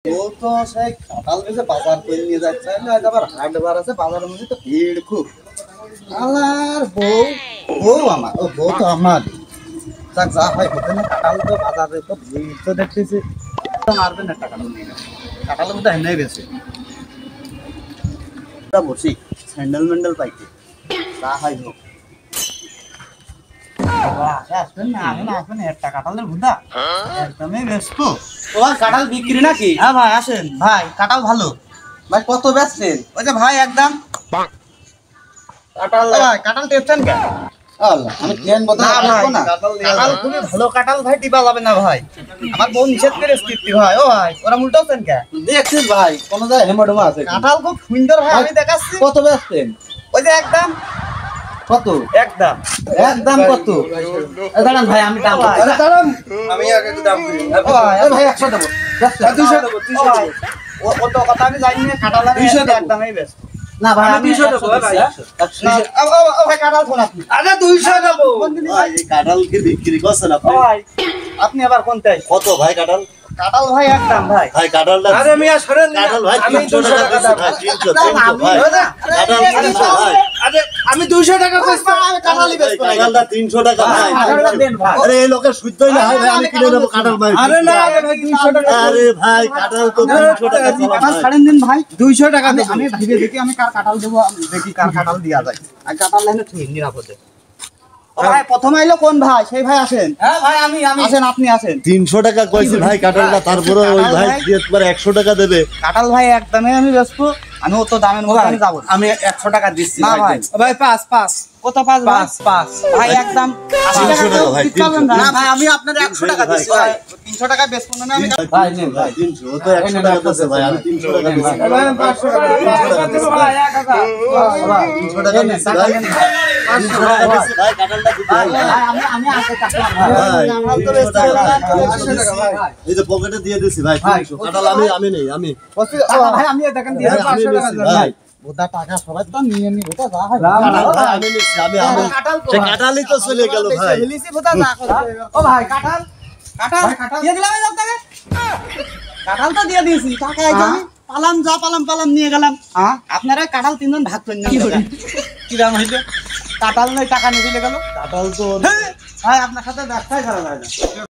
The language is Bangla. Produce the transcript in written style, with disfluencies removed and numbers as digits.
ও তো সেই কাঁঠাল বেচে বাজার করে নিয়ে যাচ্ছে না, আজ আবার হাট বার আছে, বাজারের মধ্যে তো ভিড় খুব। আমার বউ বউ আমার ও বউ তো আমার যাক যা হয় হতে না, কাঁঠাল তো বাজারে তো ভিড় তো দেখতেছি, মারবেন না কাঁঠাল নিয়ে, কাঁঠালের মধ্যে হেনে গেছে বসি স্যান্ডেল ম্যান্ডেল পাইতে যা হয় হোক। কাঁঠাল বিক্রি নাকি? হ্যাঁ ভাই আসেন ভাই, কাঁঠাল ভালো ভাই। কত বেচছেন? ওই যে ভাই একদম কাঁঠাল ভাই, কাঁঠাল টেপছেন কেন? আমি কেন বলতে না, কাঁঠাল খুবই ভালো কাঁঠাল ভাই, টিপা যাবে না ভাই, আমার বউ নিষেধ করে টিপটি ভাই। ও ভাই ওরা উল্টাচ্ছেন কেন? দেখছেন ভাই কোন জায়গায় হেমাডোমা আছে, কাঁঠাল খুব সুন্দর ভাই, আমি দেখাচ্ছি। কত বেচছেন? ওই যে একদম কত? একদম একদম কত? দাঁড়ান ভাই আমি দাম, দাঁড়ান আমি আগে দাম করি ভাই, 100 দেবো, 200 দেবো, 300 দেবো। ও তো কথা আমি জানি না, কাঁঠাল 200 একদমই বেশ না ভাই, আমি 200 দেবো ভাই। ও ভাই কাঁঠাল কোন আপনি? আরে 200 দেবো ভাই। এই কাঁঠাল কি বিক্রি করছেন আপনি? ভাই আপনি আবার কোনটাই? কত ভাই কাঁঠাল? কাঁঠাল ভাই একদম ভাই, ভাই কাঁঠালটা আরে মিয়া সরেন না, কাঁঠাল ভাই 300 টাকা দিছি ভাই, 300 ভাই কাঁঠাল 300 ভাই। আরে আমি 200 টাকা কইছি, আমি কাঁঠালই বেচবো না, কাঁঠালটা 300 টাকা ভাই, কাঁঠালটা দেন ভাই। আরে এই লোকের শুদ্ধই না হয় ভাই, আমি কিনে নেব কাঁঠাল ভাই। আরে না আরে ভাই 200 টাকা, আরে ভাই কাঁঠাল তো 300 টাকা দিন, কাঁঠাল ছাড়েন দিন ভাই, 200 টাকা দেব। আমি ভাইবে দেখি আমি কার কাঁঠাল দেব, দেখি কার কাঁঠাল দেয়া যায়, আর কাঁঠাল লাইনে ঠিক নিরাপদে। ও ভাই প্রথম আইলো কোন ভাই? সেই ভাই আসেন। হ্যাঁ ভাই আমি আসেন, আপনি আসেন। 300 টাকা কইছি ভাই কাঁঠালটা, তারপরে ওই ভাই দিয়ে তোমার 100 টাকা দেবে। কাঁঠাল ভাই একদমই আমি ব্যস্ত, আমি অত দামের মধ্যে আমি যাব। আমি 100 টাকা দিচ্ছি না ভাই। ভাই 5 কত? 5 ভাই একদম 80 টাকা ভাই, না ভাই আমি আপনার 100 টাকা দিচ্ছি ভাই, 300 টাকা বেচবো না আমি ভাই। নেন ভাই 300, ও তো 100 টাকা দিচ্ছে ভাই, আমি 300 টাকা দিচ্ছি ভাই, 500 টাকা দেব ভাই, 1000 ভাই 300 টাকা দিচ্ছি ভাই, 500 টাকা দিচ্ছি ভাই, কাঁঠালটা দিতে ভাই। আমি আসে কাঁঠাল ভাই, আমরা তো বেচতে ভাই, এই যে পকেটে দিয়ে দিছি ভাই 300 কাঁঠাল, আমি নেই, আমি ভাই আমি দেখেন দিয়ে 500 টাকা ভাই। ওটা টাকা সবাই তো নিয়ে নি, ওটা যা হয় কাঁঠাল ভাই আমি নিচ্ছি, আমি সে কাঁঠালই তো চলে গেল ভাই। লিসি ওটা না করে। ও ভাই কাঁঠাল দিয়ে দিলাম এই আপনাকে, কাঁঠাল তো দিয়ে দিয়েছি, টাকা একদম পালাম, যা পালাম নিয়ে গেলাম। আপনারা কাঁঠাল তিনজন ভাগ করে নিয়ে কি দাম হইলো? কাঁঠাল নয় টাকা নিয়ে চলে গেল, কাঁঠাল তো ভাই আপনার সাথে ব্যবসায় করা যায় না।